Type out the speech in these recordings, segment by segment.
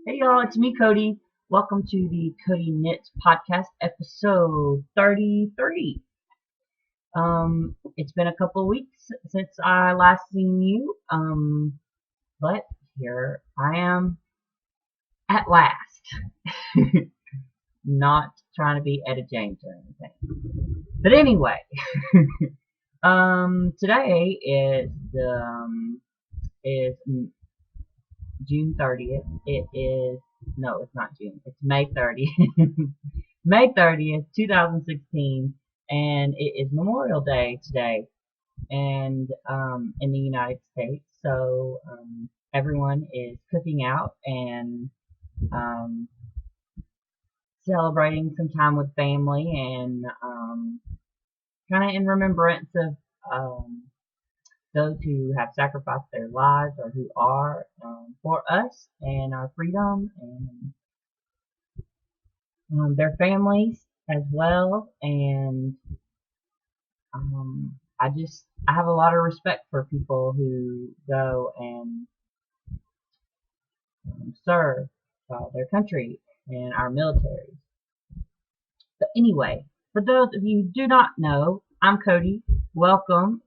Hey y'all, it's me, Cody. Welcome to the Cody Knits podcast, episode 33. It's been a couple of weeks since I last seen you, but here I am at last. Not trying to be Etta James or anything. But anyway, today is June 30th. It is, no, it's not June. It's May 30th. May 30th, 2016. And it is Memorial Day today and in the United States. So everyone is cooking out and um, celebrating some time with family and kind of in remembrance of those who have sacrificed their lives or who are for us and our freedom and their families as well. And I have a lot of respect for people who go and serve their country and our military. But anyway, for those of you who do not know, I'm Cody. Welcome.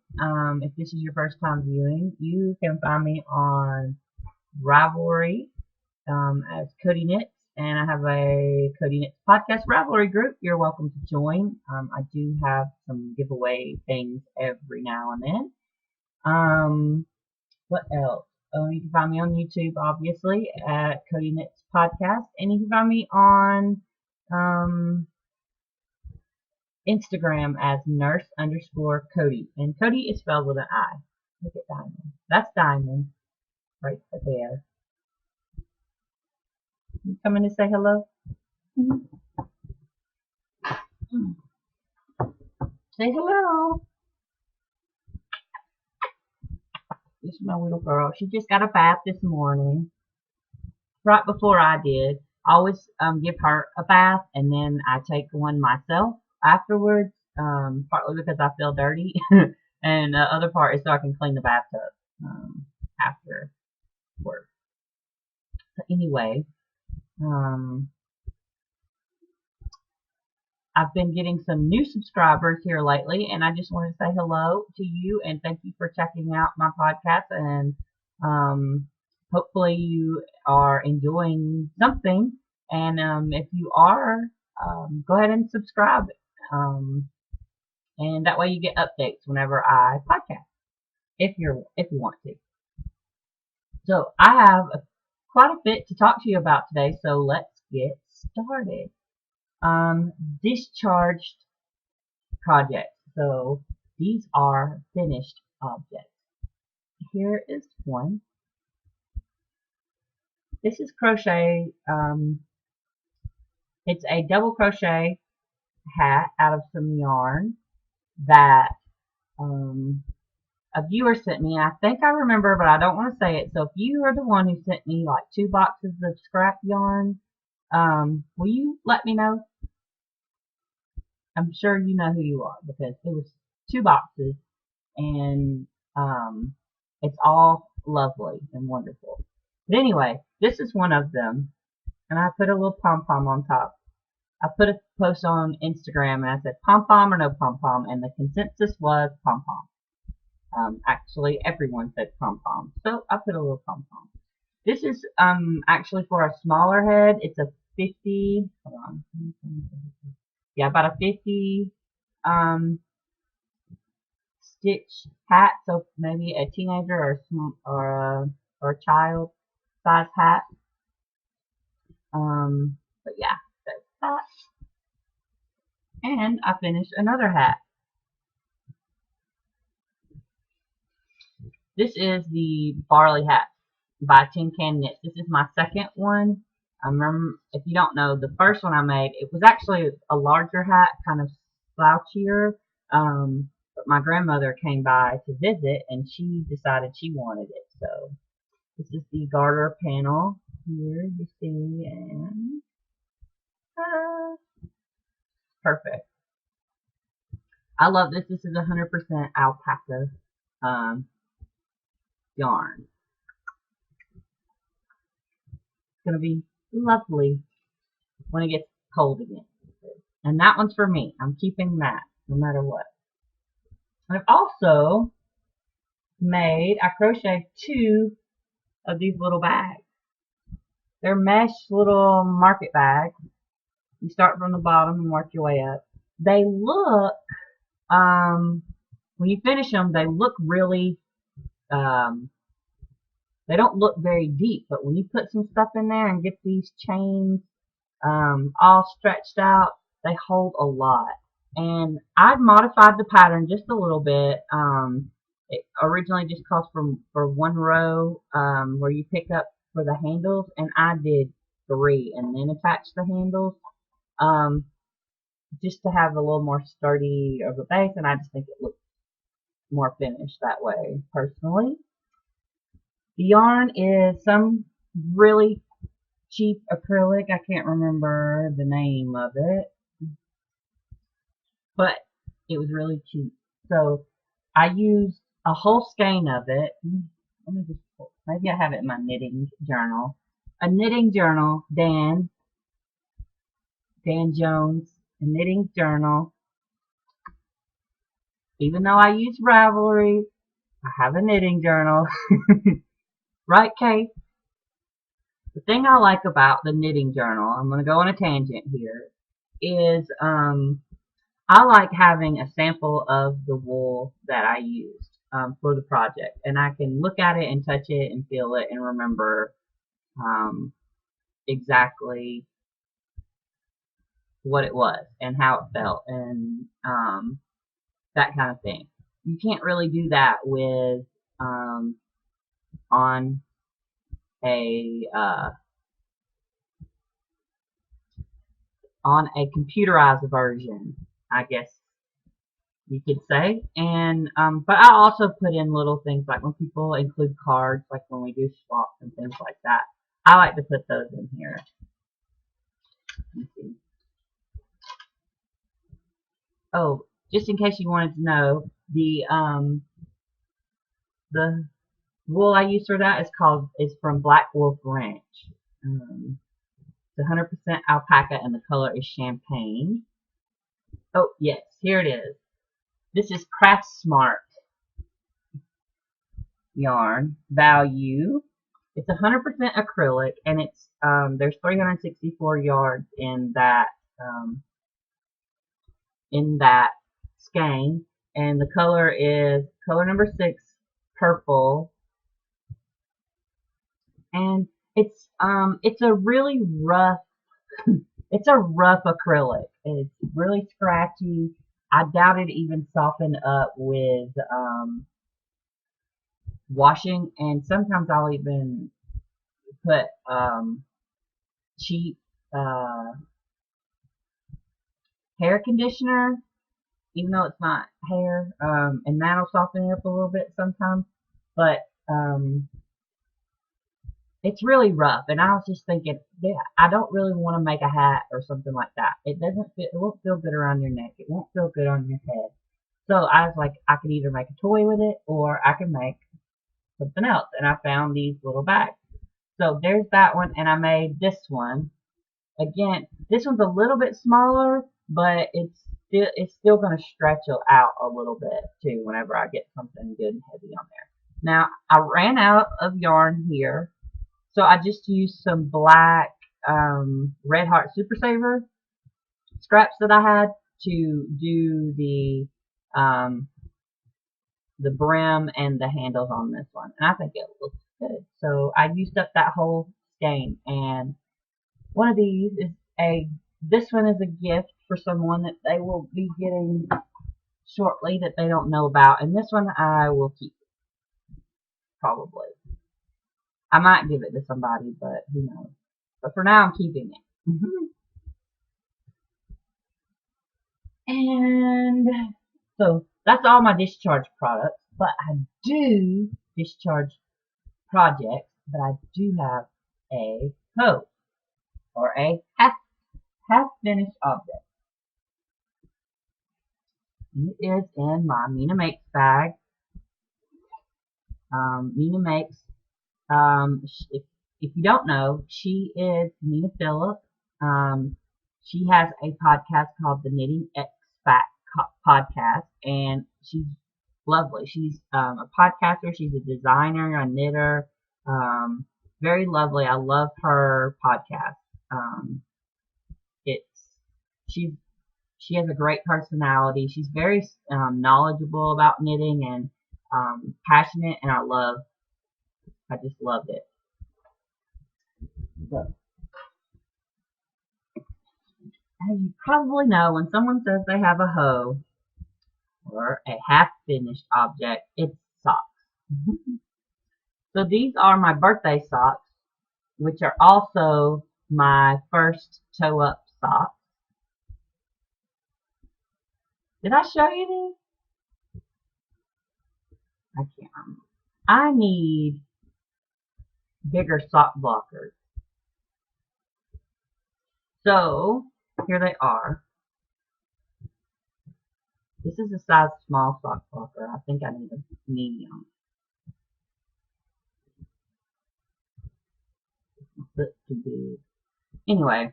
If this is your first time viewing, you can find me on Ravelry as Cody Knits, and I have a Cody Knits podcast Ravelry group. You're welcome to join. I do have some giveaway things every now and then. What else? Oh, you can find me on YouTube, obviously, at Cody Knits Podcast, and you can find me on Instagram as nurse_Cody, and Cody is spelled with an I. Look at Diamond. That's Diamond right there. You coming to say hello? Mm-hmm. Say hello. This is my little girl. She just got a bath this morning, right before I did. I always give her a bath, and then I take one myself afterwards, partly because I feel dirty, and the other part is so I can clean the bathtub afterward. So anyway, um, I've been getting some new subscribers here lately, and I just want to say hello to you and thank you for checking out my podcast. And hopefully, you are enjoying something. And if you are, go ahead and subscribe, and that way you get updates whenever I podcast. If you want to. So I have quite a bit to talk to you about today. So let's get started. Discharged projects. So these are finished objects. Here is one. This is crochet. It's a double crochet hat out of some yarn that a viewer sent me. I think I remember, but I don't want to say it. So if you are the one who sent me like 2 boxes of scrap yarn, will you let me know? I'm sure you know who you are because it was 2 boxes and it's all lovely and wonderful. But anyway, this is one of them, and I put a little pom-pom on top. I put a post on Instagram and I said pom-pom or no pom-pom, and the consensus was pom-pom. Actually, everyone said pom-pom, so I put a little pom-pom. This is actually for a smaller head. It's a 50. Hold on. Yeah, about a 50 stitch hat, so maybe a teenager or a child size hat. But yeah, that's that. And I finished another hat. This is the Barley hat by Tin Can Knits. This is my second one. I remember, if you don't know, the first one I made, it was actually a larger hat, kind of slouchier. But my grandmother came by to visit and she decided she wanted it. So this is the garter panel here, you see, and perfect. I love this. This is 100% alpaca yarn. going to be lovely when it gets cold again. And that one's for me. I'm keeping that no matter what. And I've also I crocheted 2 of these little bags. They're mesh little market bags. You start from the bottom and work your way up. They look, when you finish them, they look really, they don't look very deep, but when you put some stuff in there and get these chains all stretched out, they hold a lot. And I've modified the pattern just a little bit. It originally just calls for 1 row where you pick up for the handles, and I did 3 and then attach the handles just to have a little more sturdy of a base, and I just think it looks more finished that way personally. The yarn is some really cheap acrylic. I can't remember the name of it, but it was really cheap. So I used a whole skein of it. Let me just, maybe I have it in my knitting journal. A knitting journal, Dan Jones, a knitting journal. Even though I use Ravelry, I have a knitting journal. Right, Kate? The thing I like about the knitting journal, I'm going to go on a tangent here, is I like having a sample of the wool that I used for the project. And I can look at it and touch it and feel it and remember exactly what it was and how it felt and that kind of thing. You can't really do that with on a computerized version, I guess you could say. And but I also put in little things like when people include cards, like when we do swaps and things like that. I like to put those in here. Let me see. Oh, just in case you wanted to know, the wool I use for that is from Black Wolf Ranch. It's 100% alpaca and the color is champagne. Oh yes, here it is. This is Craft Smart yarn value. It's 100% acrylic, and it's there's 364 yards in that skein, and the color is color number 6, purple, and it's a really rough it's a rough acrylic. It's really scratchy. I doubt it even softened up with washing, and sometimes I'll even put cheap hair conditioner, even though it's not hair, and that'll soften it up a little bit sometimes, but it's really rough, and I was just thinking, yeah, I don't really want to make a hat or something like that. It won't feel good around your neck. It won't feel good on your head. So I was like, I could either make a toy with it, or I could make something else, and I found these little bags. So there's that one, and I made this one. Again, this one's a little bit smaller, but it's still going to stretch it out a little bit too whenever I get something good and heavy on there. Now, I ran out of yarn here, so I just used some black Red Heart Super Saver scraps that I had to do the brim and the handles on this one, and I think it looks good. So I used up that whole skein, and one of these is this one is a gift for someone that they will be getting shortly that they don't know about, and this one I will keep, probably. I might give it to somebody, but who knows. But for now, I'm keeping it. And so that's all my discharge products, but I do discharge projects, but I do have a code or a half finished object. It is in my Mina Makes bag. Mina Makes, if you don't know, she is Nina Phillip. Um, she has a podcast called the Knitting Expat Podcast, and she's lovely. She's a podcaster. She's a designer, a knitter. Um, very lovely. I love her podcast. Um, it's she's she has a great personality. She's very knowledgeable about knitting and passionate, and I just loved it. So, as you probably know, when someone says they have a hoe or a half-finished object, it's socks. So these are my birthday socks, which are also my first toe-up socks. Did I show you these? I can't remember. I need bigger sock blockers. So here they are. This is a size small sock blocker. I think I need a medium. That's too big. Anyway,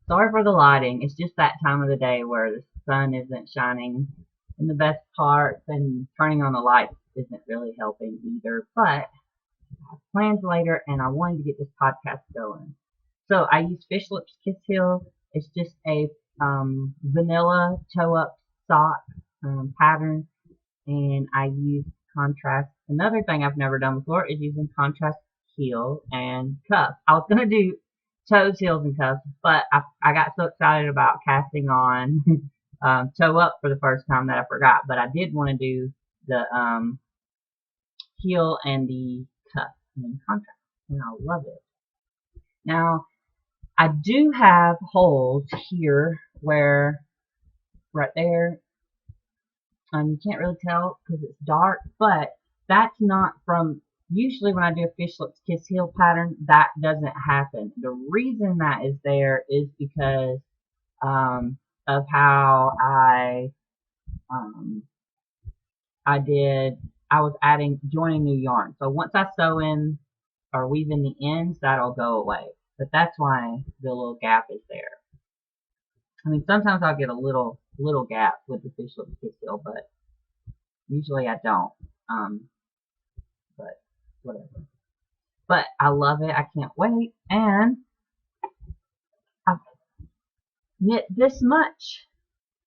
sorry for the lighting. It's just that time of the day where the sun isn't shining in the best parts, and turning on the lights isn't really helping either. But I have plans later, and I wanted to get this podcast going. So I use Fish Lips Kiss Heel. It's just a vanilla toe-up sock pattern, and I use contrast. Another thing I've never done before is using contrast heel and cuff. I was gonna do toes, heels, and cuffs, but I got so excited about casting on toe up for the first time that I forgot. But I did want to do the heel and the cuff in contrast, and I love it. Now I do have holes here where right there. You can't really tell because it's dark, but that's not from, usually when I do a Fish Lips Kiss Heel pattern, that doesn't happen. The reason that is there is because of how I was joining new yarn. So once I sew in or weave in the ends, that'll go away. But that's why the little gap is there. I mean, sometimes I'll get a little gap with the Fish Lips Kiss Heel, but usually I don't. But whatever. But I love it. I can't wait. And I've knit this much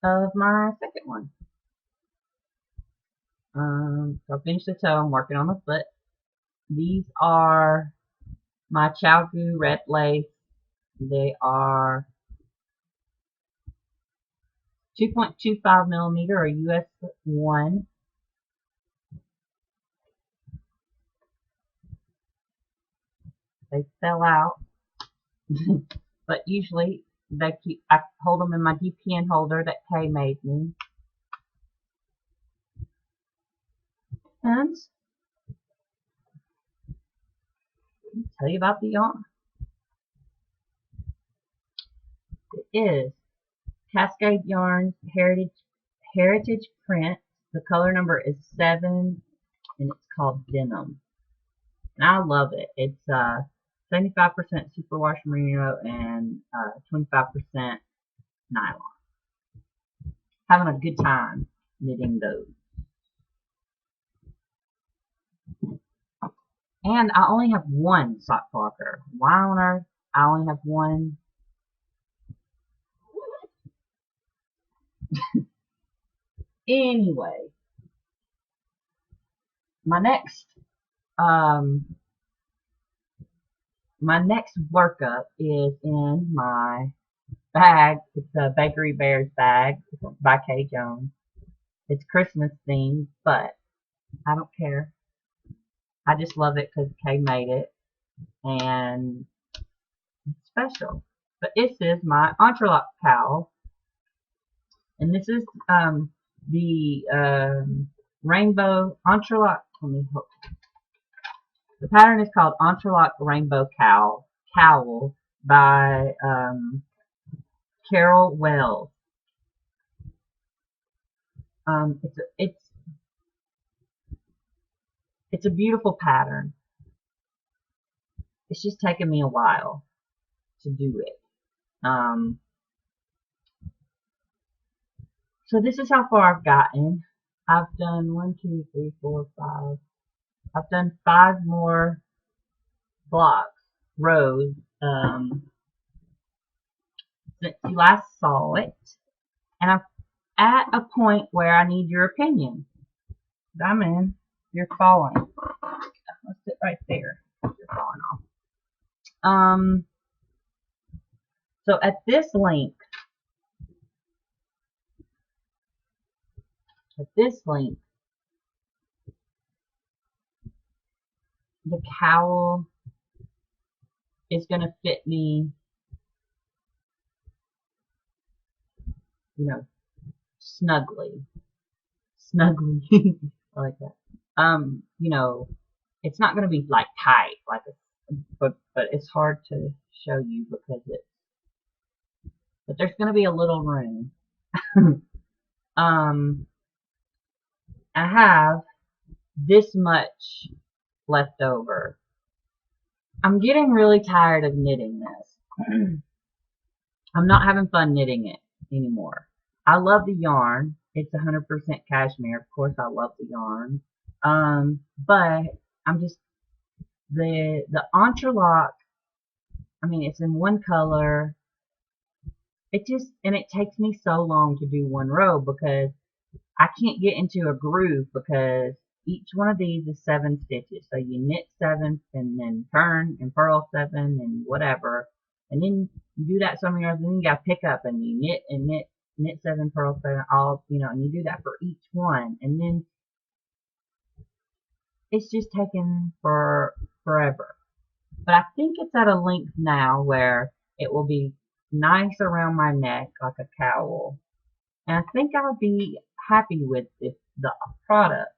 of my second one. So I finished the toe. I'm working on the foot. These are my Chalgu red lace. They are 2.25 millimeter or US 1. They sell out, but usually I hold them in my DPN holder that Kay made me. And let me tell you about the yarn. It is Cascade Yarns Heritage Print. The color number is 7, and it's called Denim. And I love it. It's 75% superwash merino and 25% nylon. Having a good time knitting those. And I only have one sock blocker. Why on earth I only have one? Anyway, my next workup is in my bag. It's a Bakery Bears bag by Kay Jones. It's Christmas themed, but I don't care. I just love it because Kay made it, and it's special. But this is my entrelac cowl, and this is the rainbow entrelac. Let me hook. The pattern is called Entrelac Rainbow Cowl by Carol Wells. It's a beautiful pattern. it's just taken me a while to do it. So this is how far I've gotten. I've done 1, 2, 3, 4, 5. I've done 5 more rows, since you last saw it. And I'm at a point where I need your opinion. Diamond, you're falling. Let's sit right there. You're falling off. So at this length, the cowl is going to fit me, you know, snugly. I like that. You know, it's not going to be like tight, like but it's hard to show you because but there's going to be a little room. I have this much left over. I'm getting really tired of knitting this. I'm not having fun knitting it anymore. I love the yarn. It's 100% cashmere. Of course, I love the yarn. But I'm just the entrelac. I mean, it's in one color. It takes me so long to do one row because I can't get into a groove because each one of these is 7 stitches. So you knit 7 and then turn and purl 7 and whatever. And then you do that so many times, and then you gotta pick up and you knit and knit 7, purl 7, all, you know, and you do that for each one. And then it's just taken forever. But I think it's at a length now where it will be nice around my neck like a cowl. And I think I'll be happy with the product.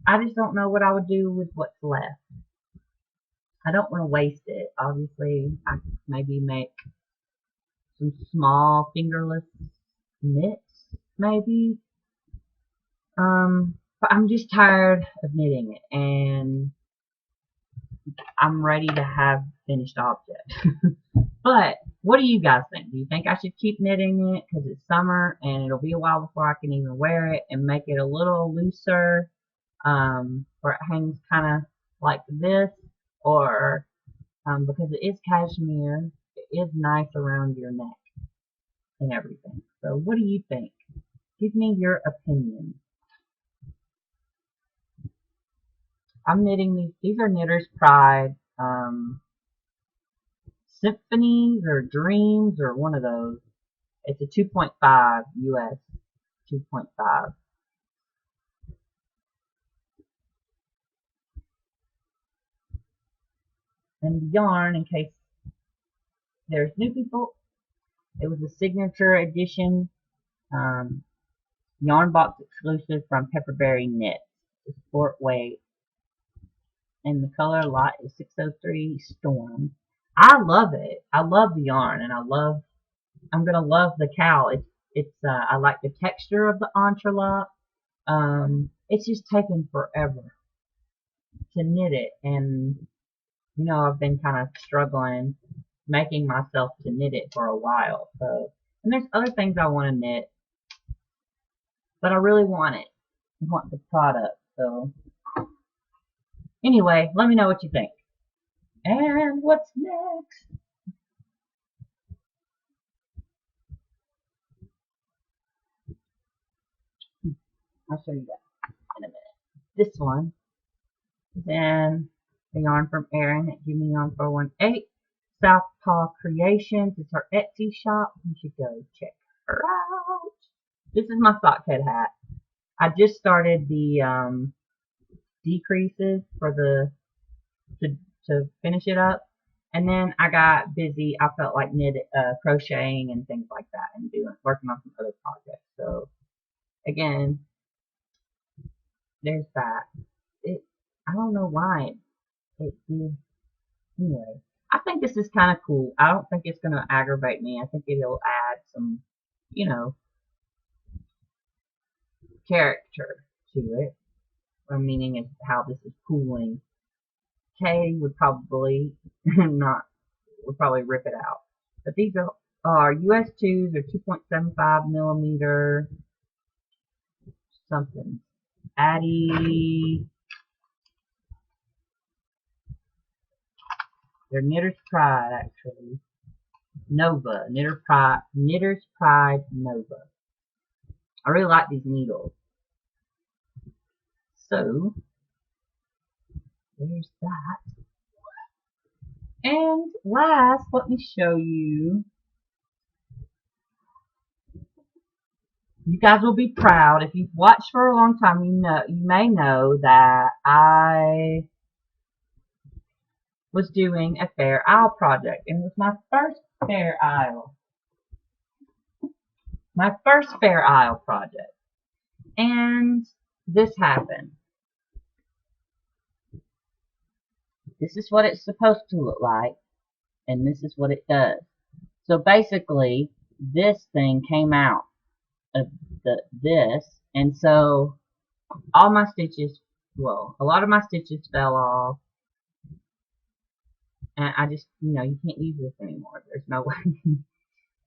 I just don't know what I would do with what's left. I don't want to waste it. Obviously, I could maybe make some small fingerless knits, maybe. But I'm just tired of knitting it, and I'm ready to have finished object. But what do you guys think? Do you think I should keep knitting it because it's summer and it'll be a while before I can even wear it, and make it a little looser, where it hangs kind of like this, or because it is cashmere, it is nice around your neck and everything. So what do you think? Give me your opinion. I'm knitting these. These are Knitter's Pride Symphonies or Dreams or one of those. It's a 2.5 US 2.5. And the yarn, in case there's new people, it was a signature edition yarn box exclusive from Pepperberry Knit. It's sport weight. And the color lot is 603 Storm. I love it. I love the yarn, and I'm gonna love the cowl. I like the texture of the entrelac. It's just taken forever to knit it, and you know, I've been kind of struggling making myself to knit it for a while. So, and there's other things I want to knit, but I really want it. I want the product. So, anyway, let me know what you think. And what's next? I'll show you that in a minute. This one is in the yarn from Erin at Give Me Yarn 418. Southpaw Creations. It's her Etsy shop. You should go check her out. This is my sock head hat. I just started the decreases for to finish it up, and then I got busy. I felt like crocheting and things like that, and working on some other projects. So again, there's that. I don't know why it did. Anyway, I think this is kind of cool. I don't think it's gonna aggravate me. I think it'll add some, you know, character to it. Meaning is how this is pooling K would probably not, would probably rip it out. But these are US 2s, or 2.75 millimeter something. Addy, they're Knitter's Pride actually. Nova, Knitter's Pride Nova. I really like these needles. So, there's that. And last, let me show you. You guys will be proud. If you've watched for a long time, you may know that I was doing a Fair Isle project. And it was my first Fair Isle. My first Fair Isle project. And this happened. This is what it's supposed to look like. And this is what it does. So basically, this thing came out of this. And so all my stitches, well, a lot of my stitches fell off. And I just, you can't use this anymore. There's no way.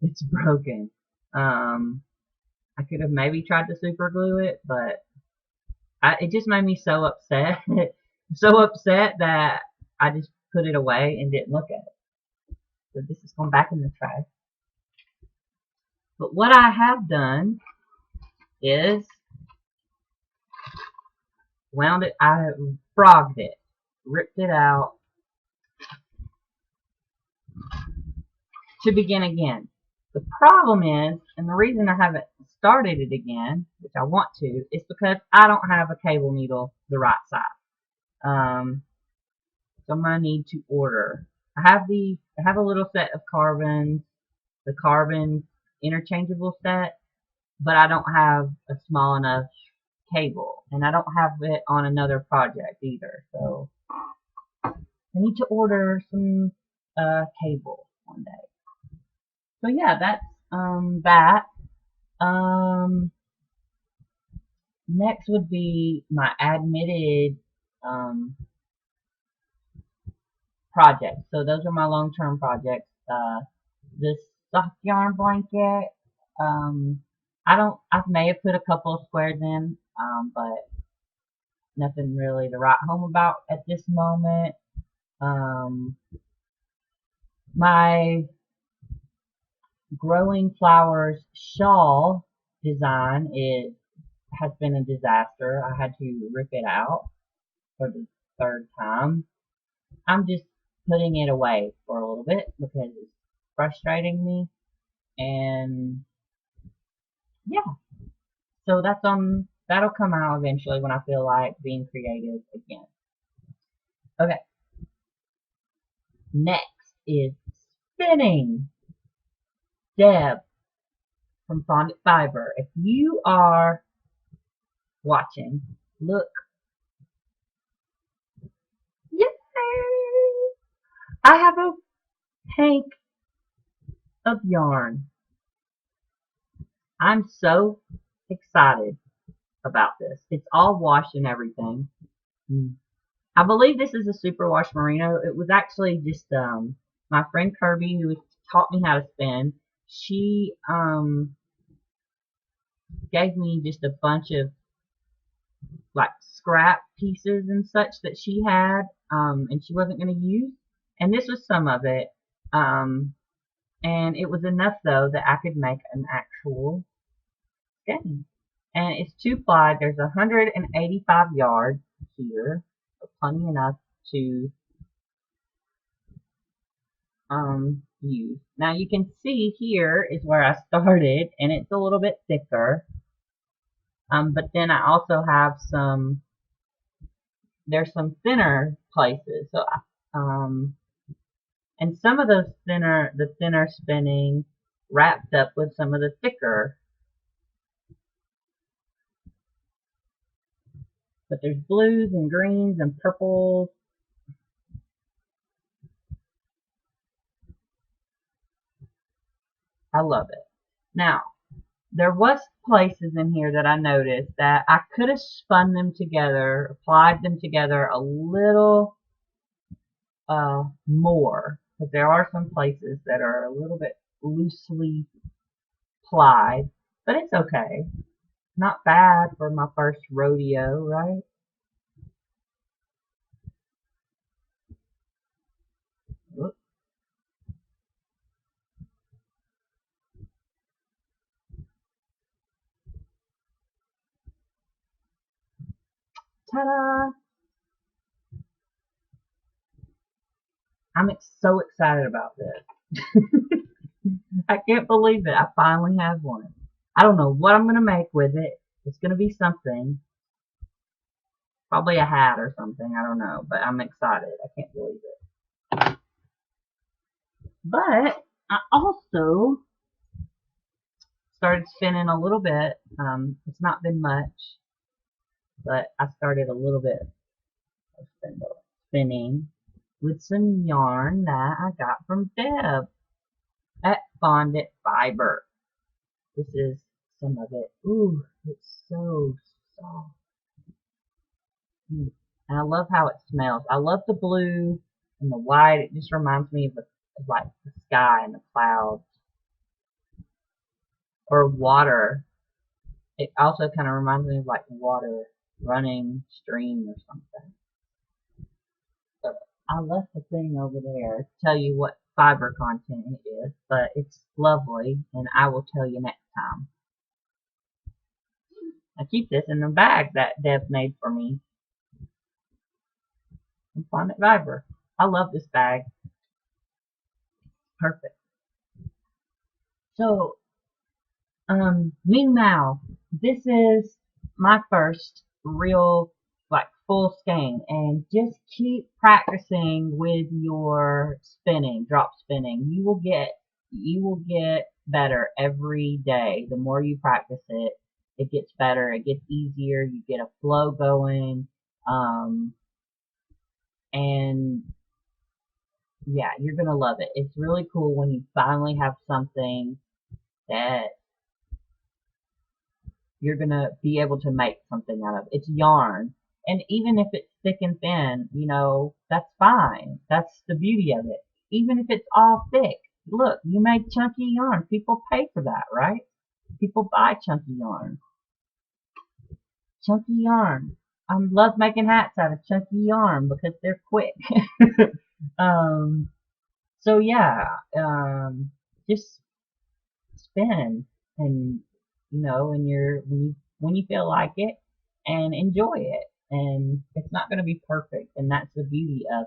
It's broken. I could have maybe tried to super glue it, but it just made me so upset. So upset that I just put it away and didn't look at it. So this is going back in the trash. But what I have done is wound it, I frogged it, ripped it out to begin again. The problem is, and the reason I haven't started it again, which I want to, is because I don't have a cable needle the right size. So I'm gonna need to order. I have a little set of carbons, the carbon interchangeable set, but I don't have a small enough cable, and I don't have it on another project either. So I need to order some cable one day. So yeah, that's that. Next would be my admitted projects. So those are my long-term projects. This soft yarn blanket. I may have put a couple of squares in, but nothing really to write home about at this moment. My growing flowers shawl design has been a disaster. I had to rip it out for the third time. I'm just putting it away for a little bit because it's frustrating me. And yeah, so that'll come out eventually when I feel like being creative again. Okay, next is spinning. Deb from Fondant Fiber. If you are watching, look. Yay! I have a tank of yarn. I'm so excited about this. It's all washed and everything. I believe this is a superwash merino. It was actually just my friend Kirby who taught me how to spin. She gave me just a bunch of like scrap pieces and such that she had, and she wasn't going to use. And this was some of it. And it was enough though that I could make an actual skein. And it's 2-ply. There's 185 yards here, so plenty enough to use. Now you can see here is where I started, and it's a little bit thicker. But then I also have there's some thinner places. So and some of the thinner spinning wrapped up with some of the thicker. But there's blues and greens and purples. I love it. Now, there was places in here that I noticed that I could have spun them together, applied them together a little more, because there are some places that are a little bit loosely plied, but it's okay. Not bad for my first rodeo, right? Oop, ta-da! So excited about this. I can't believe it. I finally have one. I don't know what I'm going to make with it. It's going to be something. Probably a hat or something. I don't know. But I'm excited. I can't believe it. But I also started spinning a little bit. It's not been much, but I started a little bit of spinning with some yarn that I got from Deb at Fondant Fiber. This is some of it. Ooh, it's so soft. And I love how it smells. I love the blue and the white. It just reminds me of like the sky and the clouds or water. It also kind of reminds me of like water running stream or something. So I left the thing over there to tell you what fiber content it is, but it's lovely and I will tell you next time. I keep this in the bag that Deb made for me from Fondant Fiber. I love this bag. Perfect. So, meanwhile, this is my first real, like, full skein, and just keep practicing with your spinning, drop spinning. You will get better every day. The more you practice it, it gets better, it gets easier, you get a flow going, um, and yeah, you're gonna love it. It's really cool when you finally have something that you're gonna be able to make something out of. It's yarn. And even if it's thick and thin, that's fine. That's the beauty of it. Even if it's all thick, look, you make chunky yarn. People pay for that, right? People buy chunky yarn. Chunky yarn. I love making hats out of chunky yarn because they're quick. um, so yeah, just spin and when you feel like it and enjoy it, and it's not going to be perfect, and that's the beauty of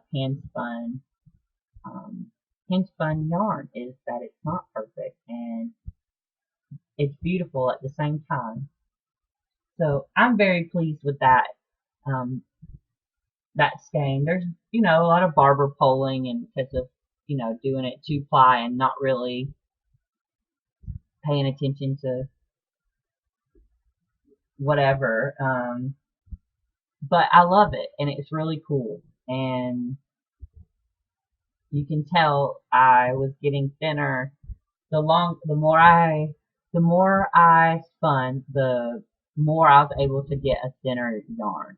um, hand spun yarn is that it's not perfect and it's beautiful at the same time. So I'm very pleased with um, that skein. There's a lot of barber poling and because of doing it two ply and not really paying attention to whatever. But I love it and it's really cool. And you can tell I was getting thinner. The more I spun, the more I was able to get a thinner yarn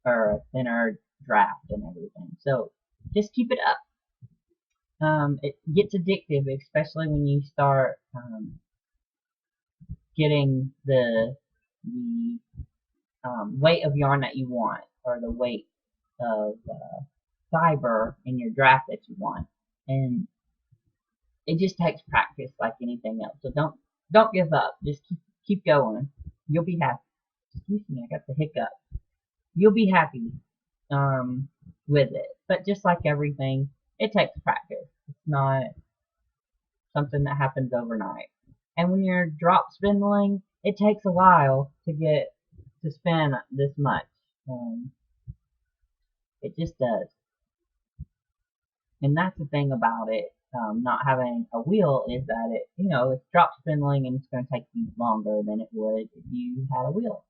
or a thinner draft and everything. So just keep it up. It gets addictive, especially when you start getting the weight of yarn that you want or the weight of fiber in your draft that you want. And it just takes practice like anything else. So don't give up. Just keep going. You'll be happy. Excuse me, I got the hiccup. You'll be happy with it. But just like everything, it takes practice. It's not something that happens overnight. And when you're drop spindling, it takes a while to get to spin this much. It just does. And that's the thing about it, not having a wheel is that it's drop spindling and it's going to take you longer than it would if you had a wheel.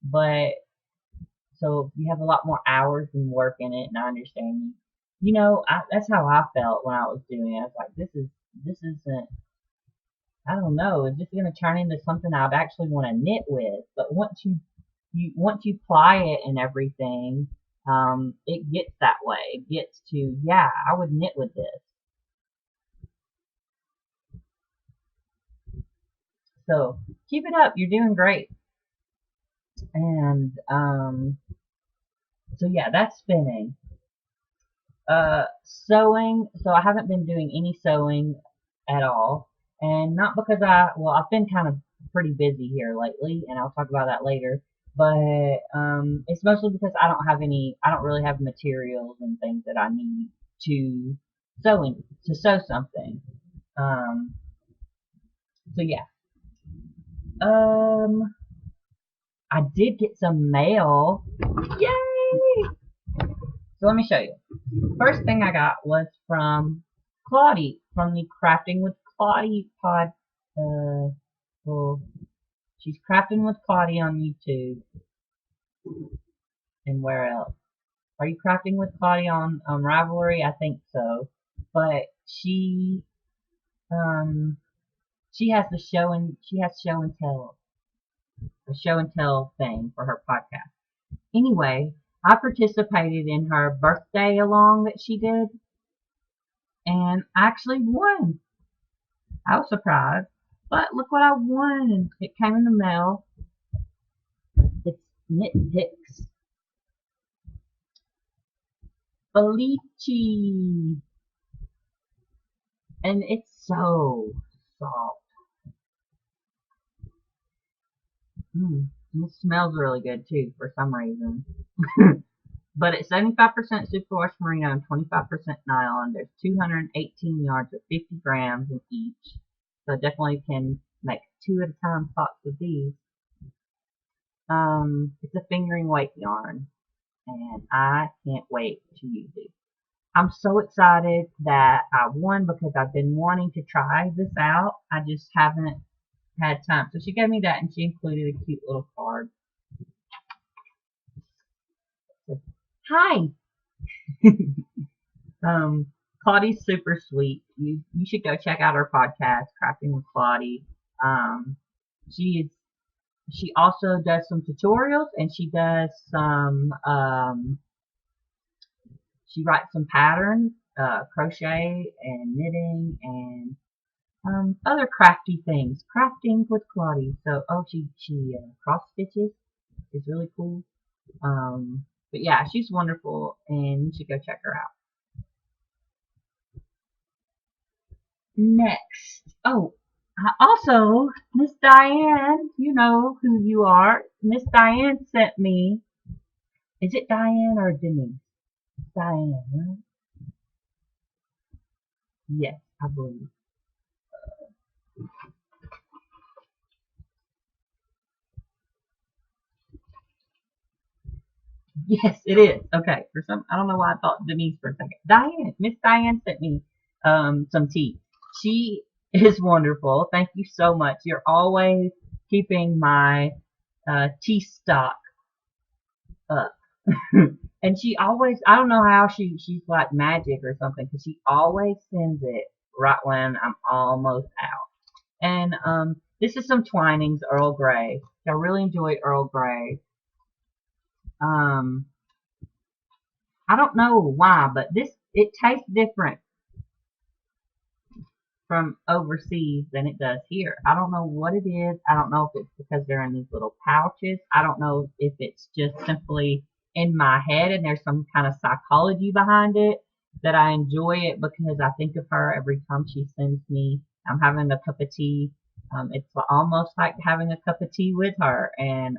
But, so you have a lot more hours and work in it, and I understand that's how I felt when I was doing it. I was like, this isn't, I don't know, it's just going to turn into something I'd actually want to knit with. But once you ply it and everything, it gets that way. It gets to, yeah, I would knit with this. So keep it up. You're doing great. And so yeah, that's spinning. Sewing. So I haven't been doing any sewing at all, and not because well, I've been kind of pretty busy here lately, and I'll talk about that later. But it's mostly because I don't really have materials and things that I need to to sew something. Um, so yeah. Um, I did get some mail. Yay! So let me show you. First thing I got was from Codi, from the Crafting with Codi pod. Well, she's Crafting with Codi on YouTube. And where else? Are you Crafting with Codi on Ravelry? I think so. But um she has show and tell, a show and tell thing for her podcast. Anyway, I participated in her birthday along that she did, and I actually won. I was surprised, but look what I won. It came in the mail. It's Knit Picks Felici, and it's so soft. And it smells really good too for some reason. But it's 75% superwash merino and 25% nylon. There's 218 yards of 50 grams in each. So definitely can make 2 at a time pots of these. It's a fingering weight yarn, and I can't wait to use it. I'm so excited that I won because I've been wanting to try this out. I just haven't had time. So she gave me that, and she included a cute little card. So, hi. Claudie's super sweet. You should go check out her podcast, Crafting with Claudie. Um, she is she also does some tutorials, and she does some she writes some patterns, crochet and knitting and other crafty things. Crafting with Claudie. So she cross stitches. Is really cool. But yeah, she's wonderful, and you should go check her out. Next. Oh, also, Miss Diane, you know who you are. Miss Diane sent me. Is it Diane or Denise? Diane, right? Yes, I believe. Yes, it is. Okay, I don't know why I thought Denise for a second. Diane, Miss Diane sent me some tea. She is wonderful. Thank you so much. You're always keeping my tea stock up. And she always, I don't know how she's like magic or something, because she always sends it right when I'm almost out. And this is some Twinings Earl Grey. I really enjoy Earl Grey. Um, I don't know why, but it tastes different from overseas than it does here. I don't know what it is. I don't know if it's because they're in these little pouches. I don't know if it's just simply in my head and there's some kind of psychology behind it, that I enjoy it because I think of her every time she sends me. I'm having a cup of tea. It's almost like having a cup of tea with her, and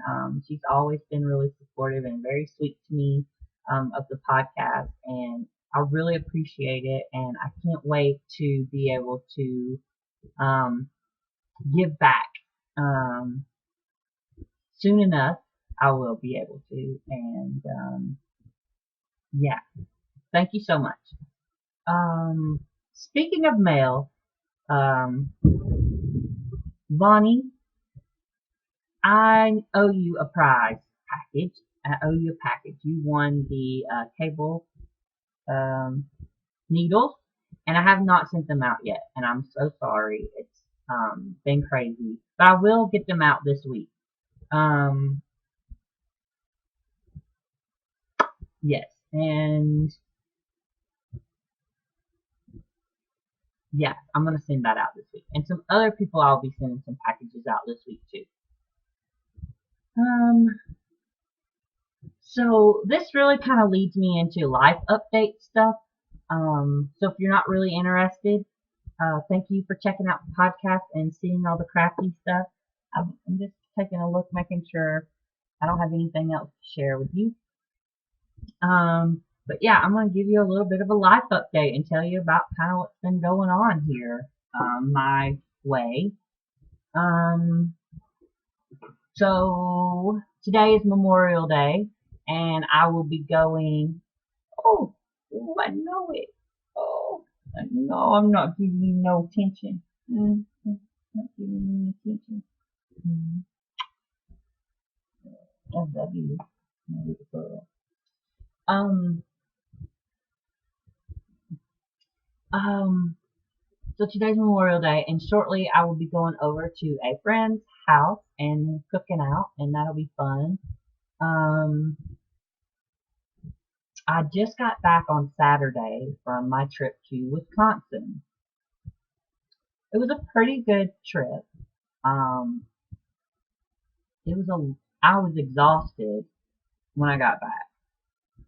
she's always been really supportive and very sweet to me of the podcast, and I really appreciate it, and I can't wait to be able to um, give back. Um, Soon enough, I will be able to, and yeah, thank you so much. Speaking of mail, um, Bonnie, I owe you a prize package. I owe you a package. You won the cable um, needles, and I have not sent them out yet, and I'm so sorry. It's been crazy, but I will get them out this week. Um, Yes, and yeah, I'm gonna send that out this week. And some other people I'll be sending some packages out this week too. Um, so this really kind of leads me into life update stuff. So if you're not really interested, thank you for checking out the podcast and seeing all the crafty stuff. I'm just taking a look, making sure I don't have anything else to share with you. But yeah, I'm going to give you a little bit of a life update and tell you about kind of what's been going on here, my way. Um, so today is Memorial Day, and I will be going. Oh, oh, I know it. Oh, no, I'm not giving you no attention. Not giving you attention. Mm, I love you, my little girl. Um, um, So today's Memorial Day, and shortly I will be going over to a friend's house and cooking out, and that'll be fun. Um, I just got back on Saturday from my trip to Wisconsin. It was a pretty good trip. Um, it was a, I was exhausted when I got back.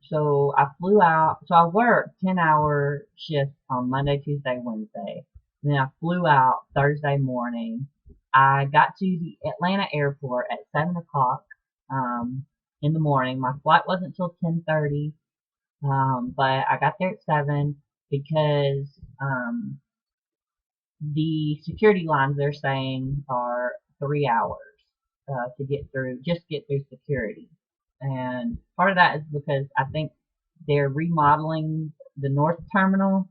So I flew out. So I worked 10-hour shifts on Monday, Tuesday, Wednesday. And then I flew out Thursday morning. I got to the Atlanta airport at 7 o'clock in the morning. My flight wasn't till 10:30, but I got there at 7 because the security lines they're saying are 3 hours to get through, just get through security. And part of that is because I think they're remodeling the North Terminal.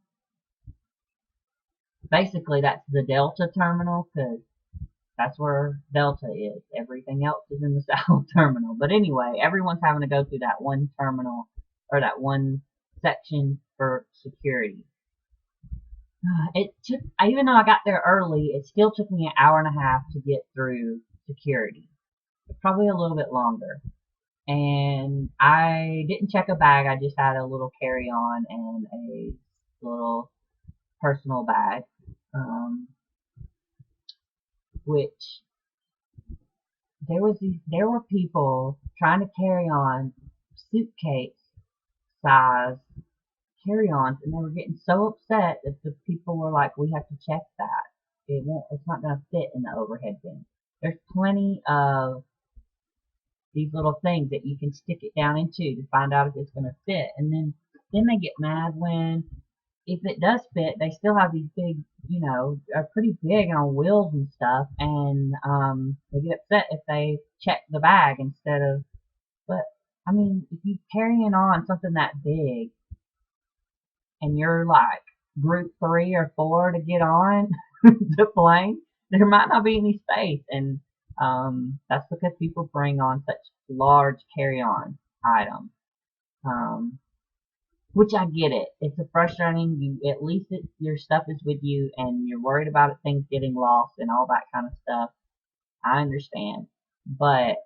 Basically, that's the Delta Terminal because that's where Delta is. Everything else is in the South Terminal. But anyway, everyone's having to go through that one terminal or that one section for security. It took, even though I got there early, it still took me an hour and a half to get through security. Probably a little bit longer. And I didn't check a bag. I just had a little carry-on and a little personal bag, um, which there were people trying to carry on suitcase size carry-ons, and they were getting so upset that the people were like, "We have to check that. It's not going to fit in the overhead bin." There's plenty of these little things that you can stick it down into to find out if it's going to fit, and then they get mad when if it does fit, they still have these big, are pretty big on wheels and stuff, and they get upset if they check the bag instead of. But I mean, if you're carrying on something that big and you're like group 3 or 4 to get on the plane, there might not be any space, and that's because people bring on such large carry-on items. Um, which I get it. It's a frustrating. At least your stuff is with you, and you're worried about it, things getting lost and all that kind of stuff. I understand, but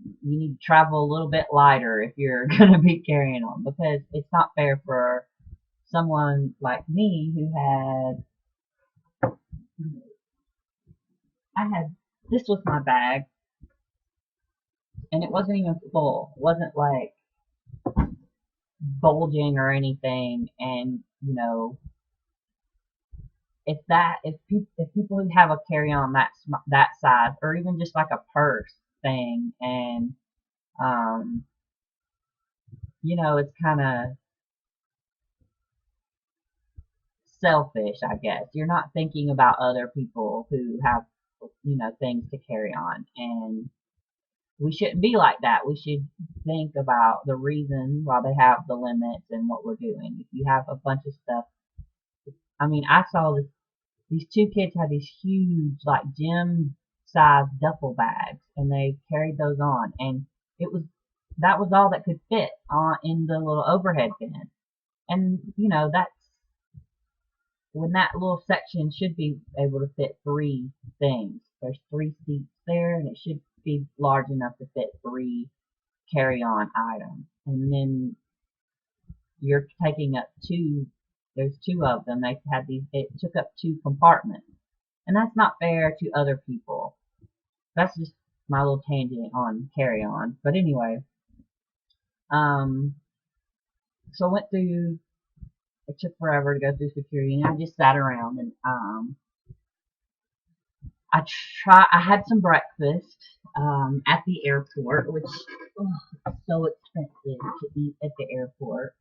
you need to travel a little bit lighter if you're gonna be carrying on, because it's not fair for someone like me who had this was my bag, and it wasn't even full. It wasn't like bulging or anything, and if people who have a carry on that size, or even just like a purse thing, and um it's kind of selfish, I guess. You're not thinking about other people who have things to carry on, and we shouldn't be like that. We should think about the reason why they have the limits and what we're doing. If you have a bunch of stuff, I mean, I saw these 2 kids had these huge, like gym size duffel bags, and they carried those on, and it was that was all that could fit on in the little overhead bin. And that's when that little section should be able to fit 3 things. There's 3 seats there, and it should be large enough to fit 3 carry-on items. And then you're taking up 2, there's 2 of them. They had these, it took up 2 compartments. And that's not fair to other people. That's just my little tangent on carry-on. But anyway, so I went through, it took forever to go through security, and I just sat around and I had some breakfast at the airport, which is so expensive to eat at the airport.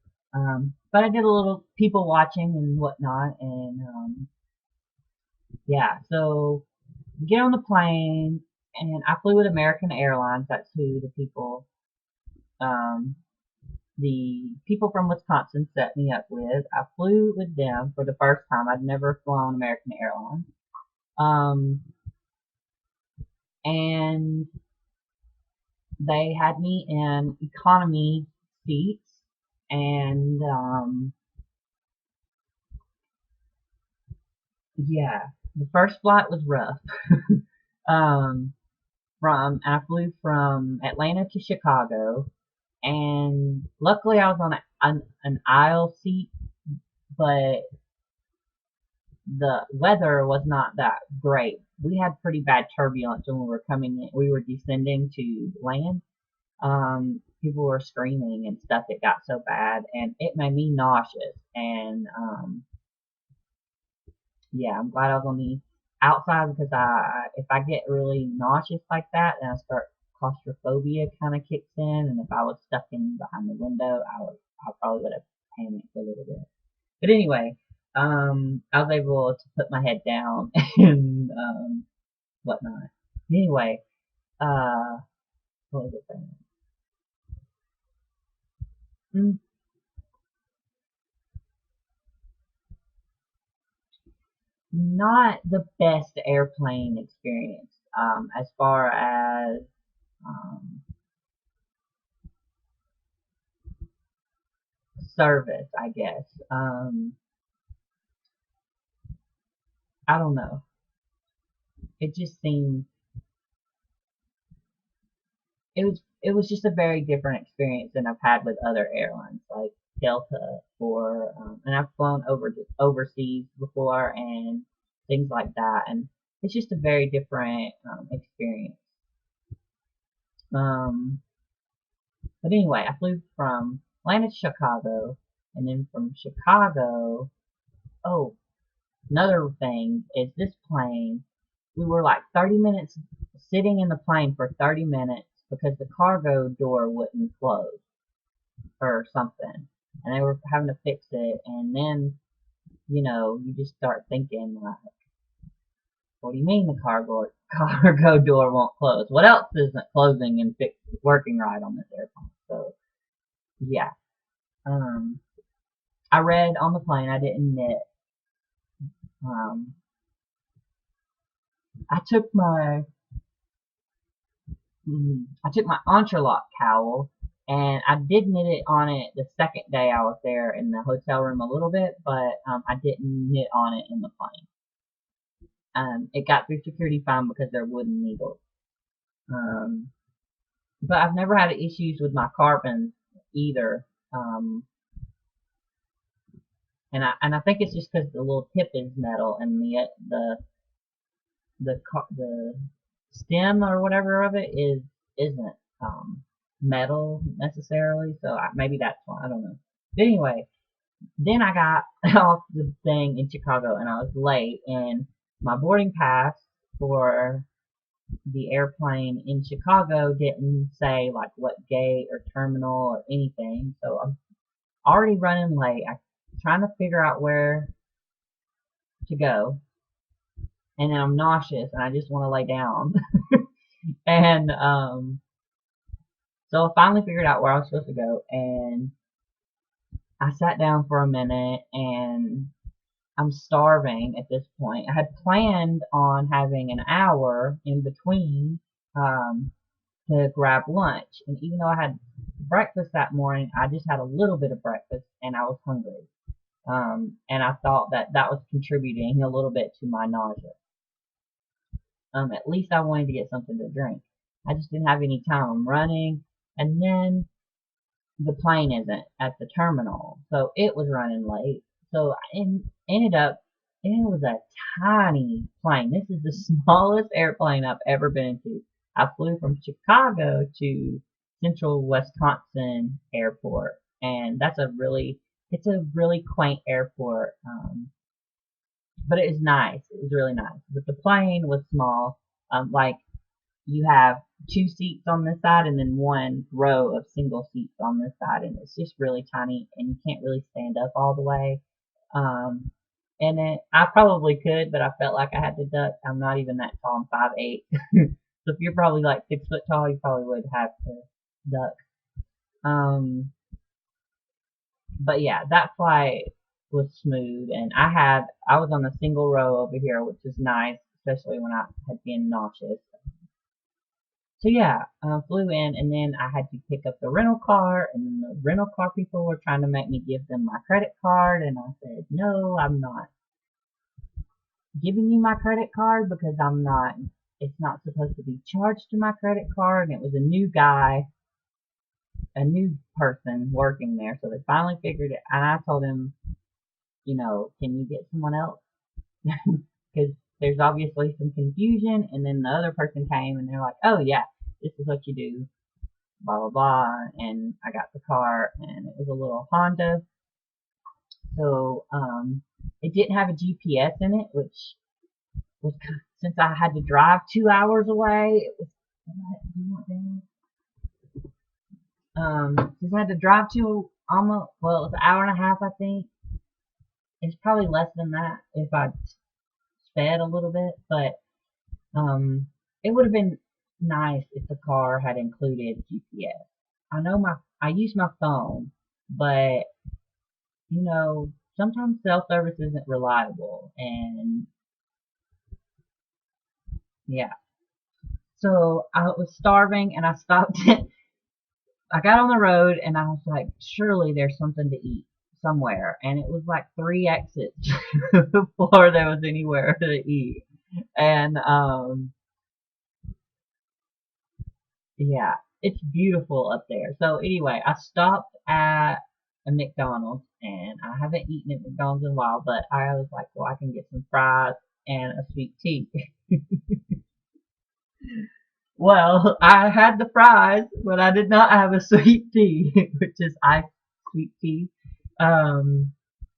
But I did a little people watching and whatnot, and yeah, so get on the plane, and I flew with American Airlines. That's who the people from Wisconsin set me up with. I flew with them for the first time. I'd never flown American Airlines. And they had me in economy seats, and yeah, the first flight was rough. I flew from Atlanta to Chicago, and luckily I was on an aisle seat, but the weather was not that great. We had pretty bad turbulence when we were coming in. We were descending to land. People were screaming and stuff. It got so bad, and it made me nauseous. And yeah, I'm glad I was on the outside, because if I get really nauseous like that, and I start claustrophobia kind of kicks in, and if I was stuck in behind the window, I probably would have panicked a little bit. But anyway, I was able to put my head down and whatnot. Anyway, what was it saying? Not the best airplane experience, as far as um, service, I guess. I don't know. It just seemed it was just a very different experience than I've had with other airlines like Delta, or and I've flown overseas before and things like that, and it's just a very different experience. Um, but anyway, I flew from Atlanta to Chicago, and then from Chicago, oh, another thing is this plane. We were like 30 minutes sitting in the plane for 30 minutes because the cargo door wouldn't close or something, and they were having to fix it. And then, you just start thinking like, what do you mean the cargo door won't close? What else isn't closing and working right on this airplane? So yeah, um, I read on the plane. I didn't knit. Um, I took my I took my entrelac cowl, and I did knit it on it the second day I was there in the hotel room a little bit, but I didn't knit on it in the plane. It got through security fine because they're wooden needles. Um, but I've never had issues with my carbons either. And I think it's just because the little tip is metal, and the stem or whatever of it isn't metal necessarily. So maybe that's why, I don't know. But anyway, then I got off the thing in Chicago, and I was late, and my boarding pass for the airplane in Chicago didn't say like what gate or terminal or anything. So I'm already running late. I'm trying to figure out where to go, and then I'm nauseous and I just want to lay down. And so I finally figured out where I was supposed to go, and I sat down for a minute, and I'm starving at this point. I had planned on having an hour in between to grab lunch, and even though I had breakfast that morning, I just had a little bit of breakfast and I was hungry. And I thought that was contributing a little bit to my nausea. At least I wanted to get something to drink. I just didn't have any time running. And then the plane isn't at the terminal, so it was running late. So I ended up, and it was a tiny plane. This is the smallest airplane I've ever been to. I flew from Chicago to Central Wisconsin Airport, and it's a really quaint airport. But it is nice. It was really nice. But the plane was small. Like you have two seats on this side and then one row of single seats on this side, and it's just really tiny, and you can't really stand up all the way. Um, and I probably could, but I felt like I had to duck. I'm not even that tall. I'm 5'8". So if you're probably like 6 foot tall, you probably would have to duck. Um, but yeah, that flight was smooth, and I was on a single row over here, which is nice, especially when I had been nauseous. So yeah, flew in, and then I had to pick up the rental car, and then the rental car people were trying to make me give them my credit card, and I said, no, I'm not giving you my credit card because it's not supposed to be charged to my credit card, and it was a new guy, a new person working there, so they finally figured it, and I told him, can you get someone else? Because there's obviously some confusion, and then the other person came, and they're like, oh yeah, this is what you do, blah blah blah, and I got the car, and it was a little Honda, so it didn't have a GPS in it, which was since I had to drive 2 hours away, it was since I had to drive to almost, well, it was an hour and a half, I think. It's probably less than that if I sped a little bit, but um, it would have been nice if the car had included GPS. I use my phone, but sometimes cell service isn't reliable, and yeah. So I was starving, and I stopped. I got on the road, and I was like, surely there's something to eat somewhere, and it was like 3 exits before there was anywhere to eat, and yeah, it's beautiful up there. So anyway, I stopped at a McDonald's, and I haven't eaten at McDonald's in a while, but I was like, well, I can get some fries and a sweet tea. Well, I had the fries, but I did not have a sweet tea, which is iced sweet tea. A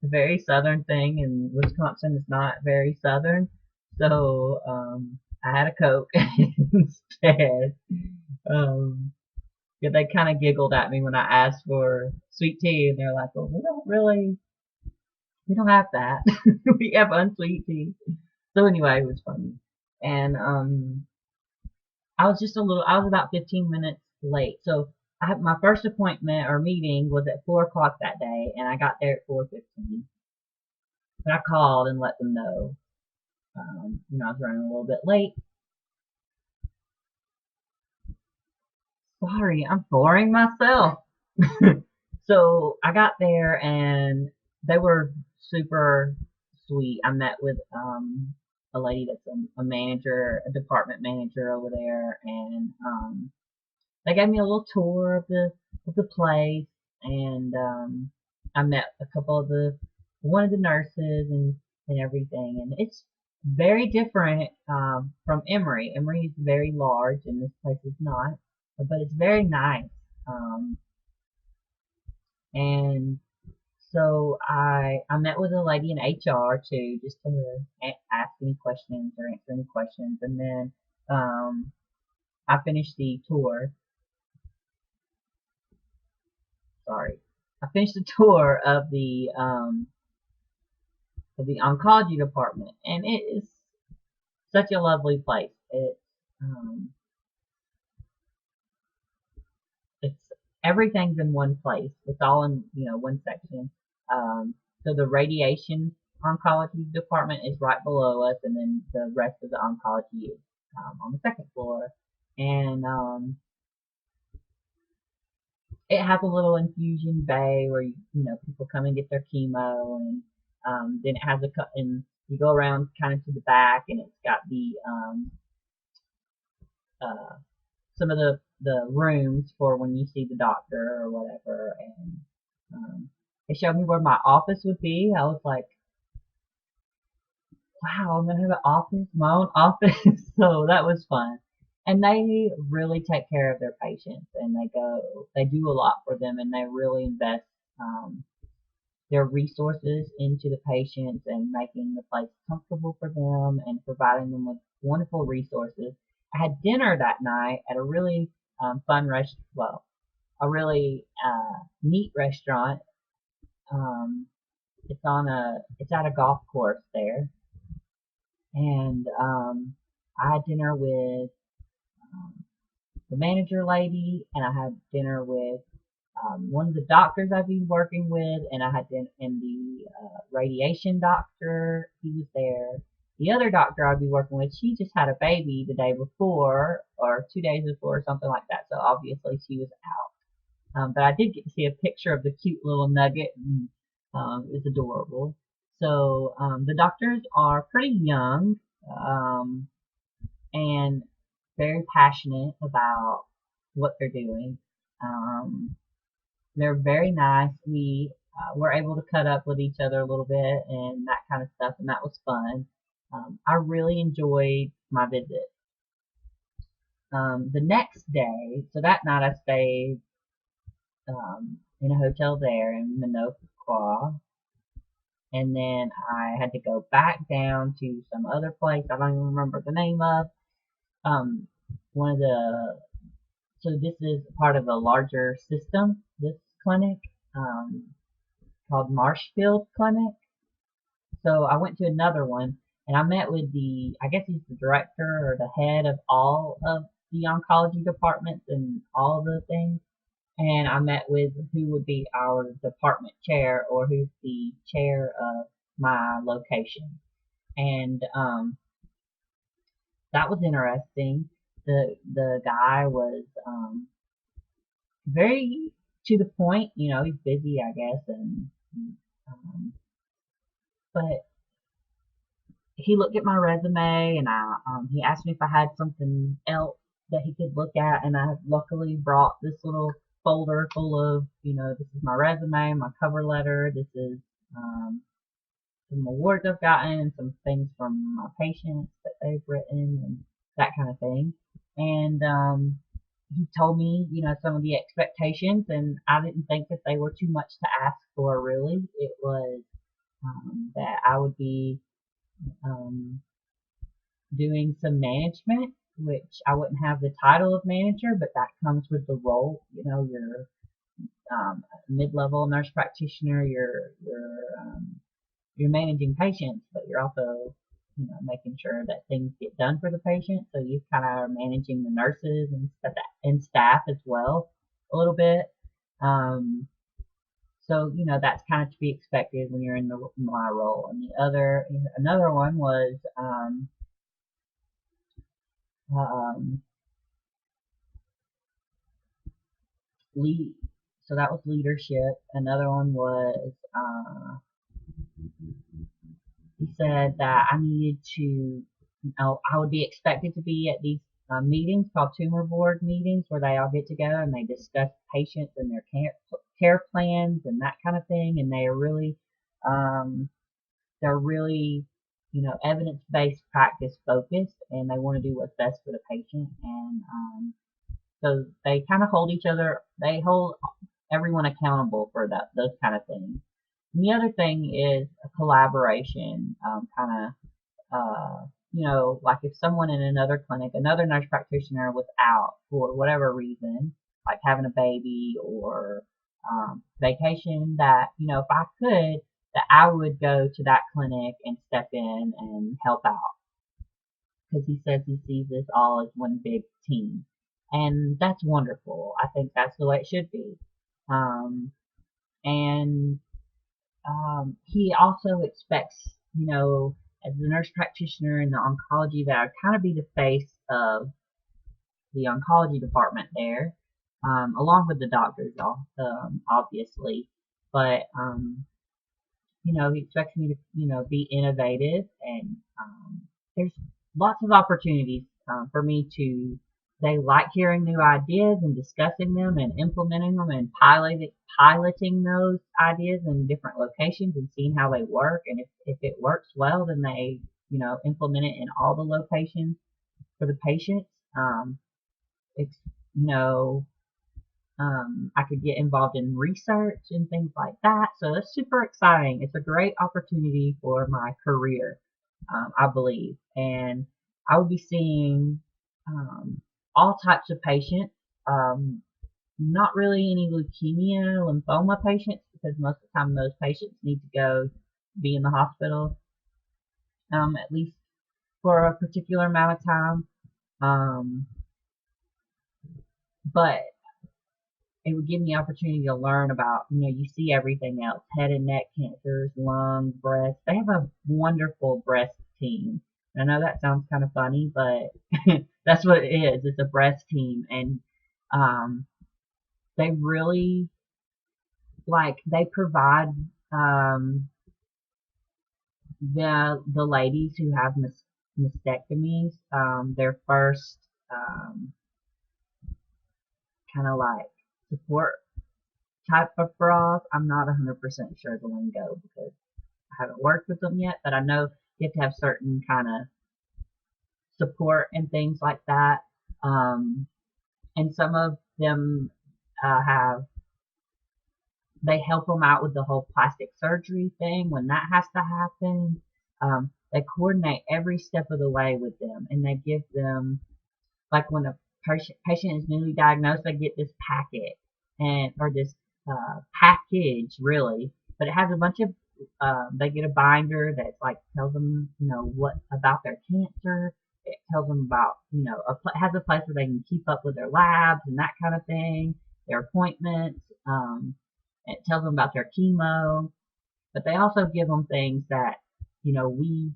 very southern thing, and Wisconsin is not very southern, so I had a Coke instead. Um, yeah, they kind of giggled at me when I asked for sweet tea, and they're like, "Well, we don't have that. We have unsweet tea." So anyway, it was funny, and I was about 15 minutes late. So I had my first appointment or meeting was at 4 o'clock that day, and I got there at 4:15. But I called and let them know, I was running a little bit late. Sorry, I'm boring myself. So I got there, and they were super sweet. I met with a lady that's a manager, a department manager over there, and they gave me a little tour of the place, and I met a couple of one of the nurses and everything, and it's very different from Emory. Emory is very large, and this place is not, but it's very nice. Um, and so I met with a lady in HR too, just to ask any questions or answer any questions, and then I finished the tour. Sorry, I finished the tour of the oncology department, and it is such a lovely place. Um, it's everything's in one place. It's all in one section. So the radiation oncology department is right below us, and then the rest of the oncology is on the second floor. And it has a little infusion bay where people come and get their chemo, and then it has and you go around kind of to the back, and it's got the uh, some of the rooms for when you see the doctor or whatever, and they showed me where my office would be. I was like, wow, I'm gonna have an office, my own office. So that was fun. And they really take care of their patients, and they do a lot for them, and they really invest um, their resources into the patients and making the place comfortable for them and providing them with wonderful resources. I had dinner that night at a really fun well, a really neat restaurant. Um, it's at a golf course there, and I had dinner with um, the manager lady, and I had dinner with one of the doctors I've been working with, and I had dinner, and the radiation doctor, he was there. The other doctor I'd be working with, she just had a baby the day before, or 2 days before, or something like that. So obviously she was out. But I did get to see a picture of the cute little nugget, and it's adorable. So the doctors are pretty young. Um, and very passionate about what they're doing. Um, they're very nice. We were able to cut up with each other a little bit and that kind of stuff, and that was fun. I really enjoyed my visit. The next day, so that night I stayed in a hotel there in Minocqua, and then I had to go back down to some other place I don't even remember the name of. Um, one of the So this is part of a larger system, this clinic, called Marshfield Clinic. So I went to another one and I met with I guess he's the director or the head of all of the oncology departments and all the things. And I met with who would be our department chair or who's the chair of my location. And that was interesting. The guy was very to the point. He's busy, I guess, and um, but he looked at my resume and he asked me if I had something else that he could look at, and I luckily brought this little folder full of, this is my resume, my cover letter, this is um, some awards I've gotten, and some things from my patients that they've written, and that kind of thing. And he told me, some of the expectations, and I didn't think that they were too much to ask for, really. It was that I would be um, doing some management, which I wouldn't have the title of manager, but that comes with the role. You're mid-level nurse practitioner, you're managing patients, but you're also, making sure that things get done for the patient. So you kind of are managing the nurses and staff as well a little bit. Um, so that's kind of to be expected when you're in my role. And another one was um, lead. So that was leadership. Another one was he said that I needed to, I would be expected to be at these meetings called tumor board meetings where they all get together and they discuss patients and their care plans and that kind of thing. And um, they're really, evidence-based practice focused, and they want to do what's best for the patient. And so they kind of they hold everyone accountable for those kind of things. And the other thing is a collaboration, kind of, like if someone in another clinic, another nurse practitioner was out for whatever reason, like having a baby or vacation, that, if I could, that I would go to that clinic and step in and help out. Because he says he sees this all as one big team. And that's wonderful. I think that's the way it should be. And he also expects, as the nurse practitioner in the oncology, that I kind of be the face of the oncology department there, along with the doctors, obviously. But he expects me to, be innovative, and there's lots of opportunities for me to they like hearing new ideas and discussing them and implementing them and piloting those ideas in different locations and seeing how they work. And if it works well, then they, implement it in all the locations for the patients. It's, you know, I could get involved in research and things like that. So it's super exciting. It's a great opportunity for my career, I believe. And I will be seeing all types of patients. Um, Not really any leukemia, lymphoma patients, because most of the time those patients need to go be in the hospital, at least for a particular amount of time. Um, but it would give me opportunity to learn about, you see everything else, head and neck cancers, lung, breast. They have a wonderful breast team. I know that sounds kind of funny, but that's what it is. It's a breast team, and um, they really they provide the ladies who have mastectomies their first kind of like support type of bras. I'm not 100% sure the lingo because I haven't worked with them yet, but I know you have to have certain kind of support and things like that. Um, and some of them have they help them out with the whole plastic surgery thing when that has to happen. They coordinate every step of the way with them, and they give them like when a patient is newly diagnosed, they get this packet and or this package really, but it has a bunch of they get a binder that's like tells them what about their cancer. It tells them about has a place where they can keep up with their labs and that kind of thing, their appointments. It tells them about their chemo, but they also give them things that we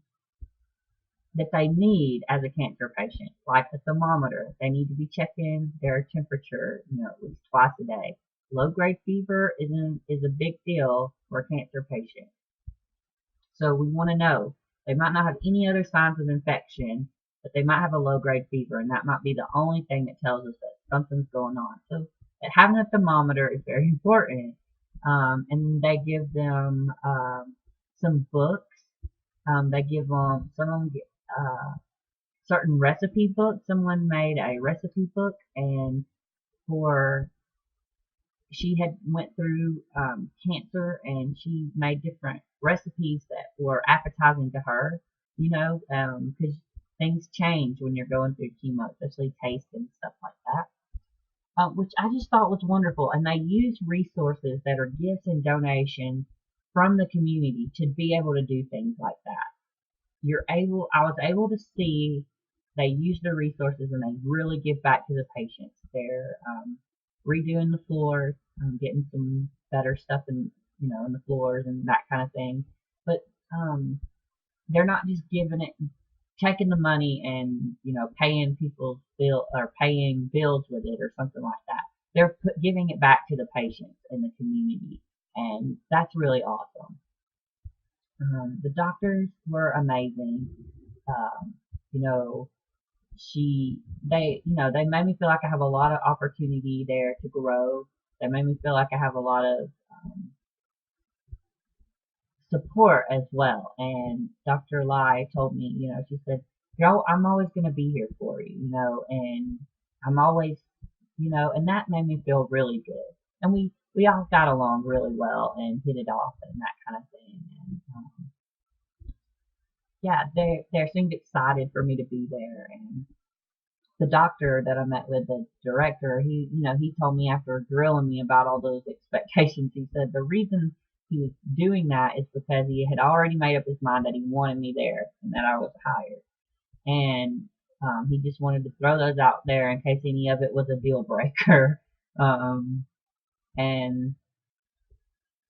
that they need as a cancer patient, like a thermometer. They need to be checking their temperature, at least twice a day. Low grade fever is a big deal for a cancer patient. So we want to know. They might not have any other signs of infection, but they might have a low grade fever, and that might be the only thing that tells us that something's going on. So having a thermometer is very important. And they give them some books. They give them some of them get certain recipe books. Someone made a recipe book, and for she had went through cancer, and she made different recipes that were appetizing to her. Because things change when you're going through chemo, especially taste and stuff like that. Which I just thought was wonderful, and they use resources that are gifts and donations from the community to be able to do things like that. I was able to see they use the resources and they really give back to the patients. They're redoing the floors, getting some better stuff in the floors and that kind of thing. But they're not just giving it, taking the money and paying people's bill or paying bills with it or something like that. They're giving it back to the patients and the community, and that's really awesome. The doctors were amazing. Um, you know, they made me feel like I have a lot of opportunity there to grow. They made me feel like I have a lot of support as well. And Dr. Lai told me, she said, "Yo, I'm always going to be here for you, and I'm always, and that made me feel really good. And we all got along really well and hit it off and that kind of thing. And yeah, they seemed excited for me to be there. And the doctor that I met with, the director, he told me after grilling me about all those expectations, he said the reason he was doing that is because he had already made up his mind that he wanted me there and that I was hired. And he just wanted to throw those out there in case any of it was a deal breaker. Um, and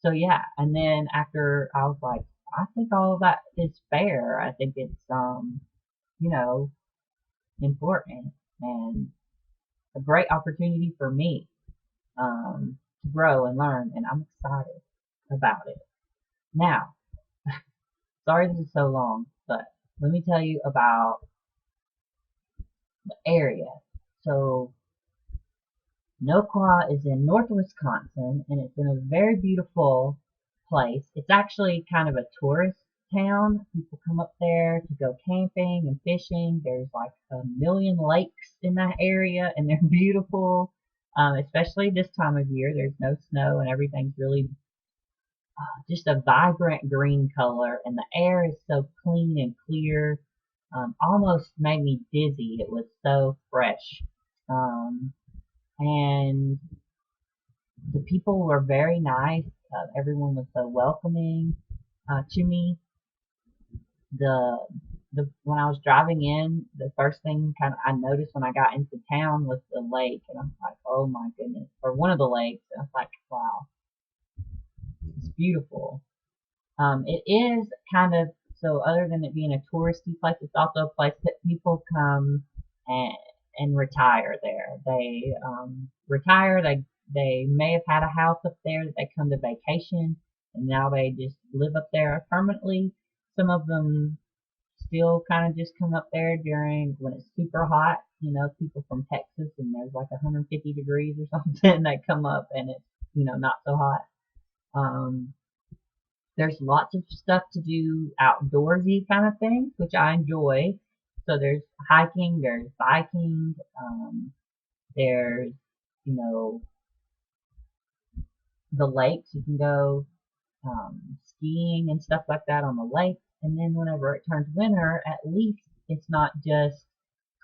so yeah, and then after I was like, I think all of that is fair. I think it's you know, important and a great opportunity for me to grow and learn, and I'm excited about it. Now, sorry this is so long, but let me tell you about the area. So Noqua is in north Wisconsin, and it's in a very beautiful place. It's actually kind of a tourist town. People come up there to go camping and fishing. There's like a million lakes in that area, and they're beautiful. Especially this time of year. There's no snow, and everything's really just a vibrant green color, and the air is so clean and clear. Almost made me dizzy. It was so fresh. Um, and the people were very nice. Everyone was so welcoming to me. The when I was driving in, the first thing kind of I noticed when I got into town was the lake, and I was like, oh my goodness, or one of the lakes. And I was like, wow, it's beautiful. It is kind of so. Other than it being a touristy place, it's also a place that people come and retire there. They retire. They may have had a house up there that they come to vacation, and now they just live up there permanently. Some of them still kind of just come up there during when it's super hot. You know, people from Texas and there's like 150 degrees or something. They come up and it's not so hot. Um, there's lots of stuff to do outdoorsy kind of things, which I enjoy. So there's hiking, there's biking, there's, you know, the lakes. You can go skiing and stuff like that on the lake. And then whenever it turns winter, at least it's not just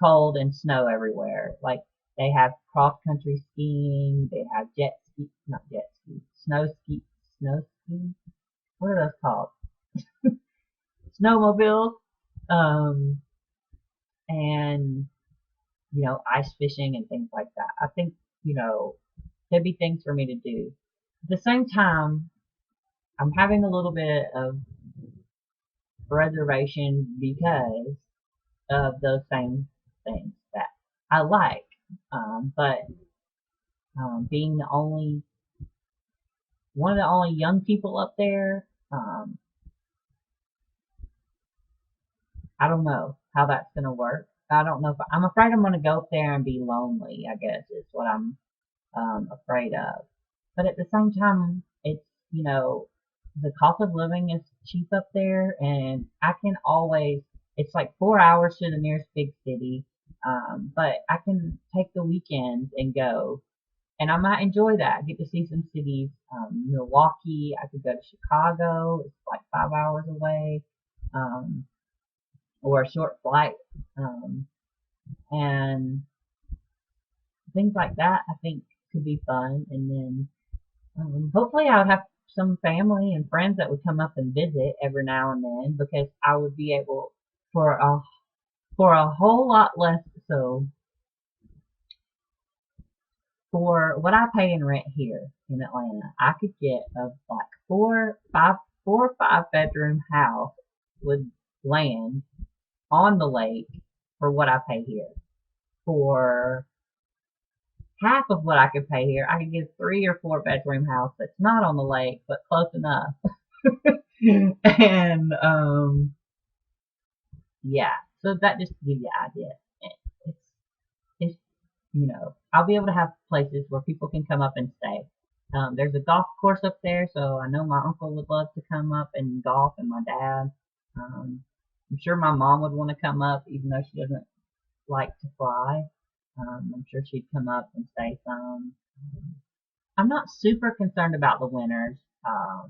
cold and snow everywhere. Like they have cross country skiing, they have jet ski, not jet ski, snow ski. What are those called? Snowmobiles, um, and ice fishing and things like that. I think there'd be things for me to do. At the same time, I'm having a little bit of reservation because of those same things that I like. But being the only one of the only young people up there, I don't know how that's gonna work. I don't know if I'm afraid I'm gonna go up there and be lonely. I guess is what I'm afraid of. But at the same time, it's the cost of living is cheap up there, and I can always. It's like 4 hours to the nearest big city, but I can take the weekends and go, and I might enjoy that. Get to see some cities. Milwaukee. I could go to Chicago. It's like 5 hours away. Um, or a short flight, and things like that. I think could be fun, and then hopefully I would have some family and friends that would come up and visit every now and then because I would be able for a whole lot less. So for what I pay in rent here in Atlanta, I could get a like 4 or 5 bedroom house with land on the lake for what I pay here. For half of what I could pay here, I could get a 3 or 4 bedroom house that's not on the lake, but close enough. And yeah, so that just to give you an idea. It's it's I'll be able to have places where people can come up and stay. There's a golf course up there, so I know my uncle would love to come up and golf, and my dad. I'm sure my mom would want to come up, even though she doesn't like to fly. I'm sure she'd come up and stay some. I'm not super concerned about the winters. I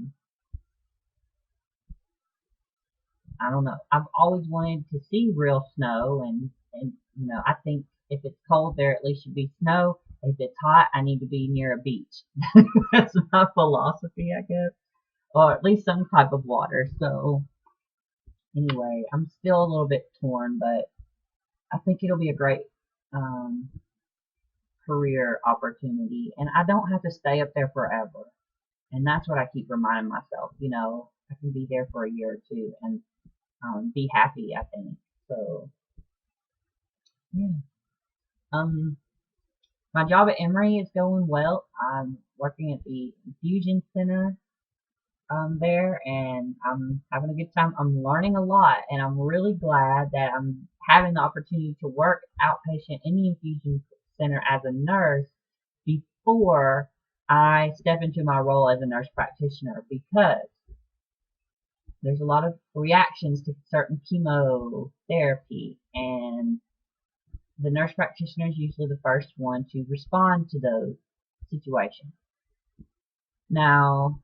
don't know. I've always wanted to see real snow, and I think if it's cold, there at least should be snow. If it's hot, I need to be near a beach. That's my philosophy, I guess, or at least some type of water. So anyway, I'm still a little bit torn, but I think it'll be a great um, career opportunity, and I don't have to stay up there forever. And that's what I keep reminding myself. I can be there for a year or two and be happy. I think so. Yeah. Um, my job at Emory is going well. I'm working at the infusion center there, and I'm having a good time. I'm learning a lot, and I'm really glad that I'm having the opportunity to work outpatient in the infusion center as a nurse before I step into my role as a nurse practitioner, because there's a lot of reactions to certain chemotherapy, and the nurse practitioner is usually the first one to respond to those situations. Now,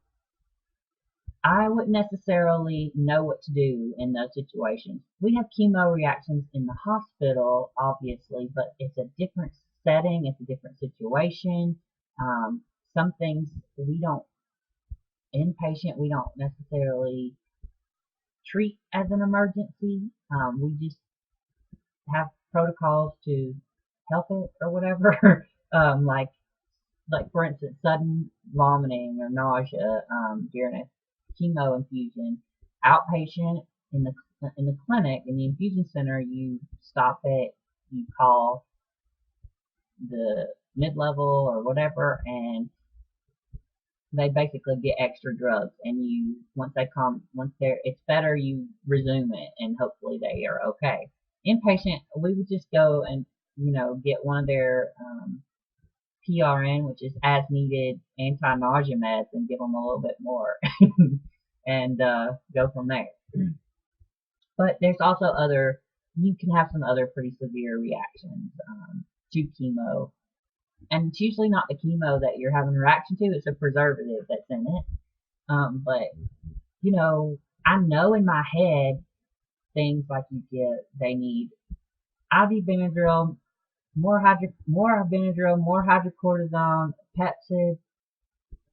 I wouldn't necessarily know what to do in those situations. We have chemo reactions in the hospital, obviously, but it's a different setting, it's a different situation. Some things we don't, inpatient, we don't necessarily treat as an emergency. We just have protocols to help it or whatever. Like for instance, sudden vomiting or nausea during a chemo infusion, outpatient in the clinic in the infusion center, you stop it, you call the mid-level or whatever, and they basically get extra drugs, and you once it's better, you resume it, and hopefully they are okay. Inpatient, we would just go and get one of their PRN, which is as needed anti-nausea meds, and give them a little bit more and go from there. But there's also you can have some other pretty severe reactions to chemo, and it's usually not the chemo that you're having a reaction to, it's a preservative that's in it. But I know in my head things like they need IV Benadryl, more Benadryl, more hydrocortisone, Pepsid,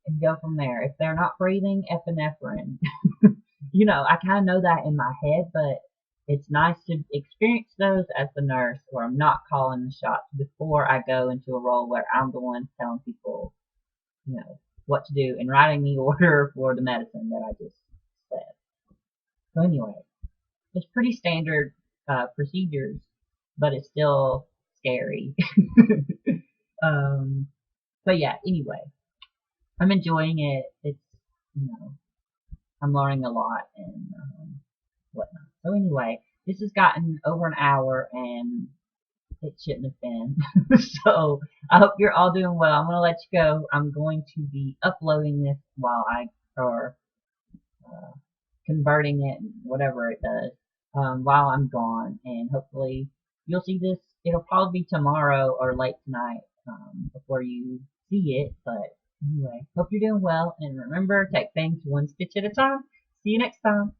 and go from there. If they're not breathing, epinephrine. I kind of know that in my head, but it's nice to experience those as the nurse, where I'm not calling the shots before I go into a role where I'm the one telling people, what to do and writing the order for the medicine that I just said. So anyway, it's pretty standard procedures, but it's still scary. um, but yeah, anyway, I'm enjoying it. It's, I'm learning a lot and whatnot. So anyway, this has gotten over an hour, and it shouldn't have been. So I hope you're all doing well. I'm going to let you go. I'm going to be uploading this or converting it, whatever it does, while I'm gone. And hopefully you'll see this. It'll probably be tomorrow or late tonight before you see it. But anyway, hope you're doing well. And remember, take things one stitch at a time. See you next time.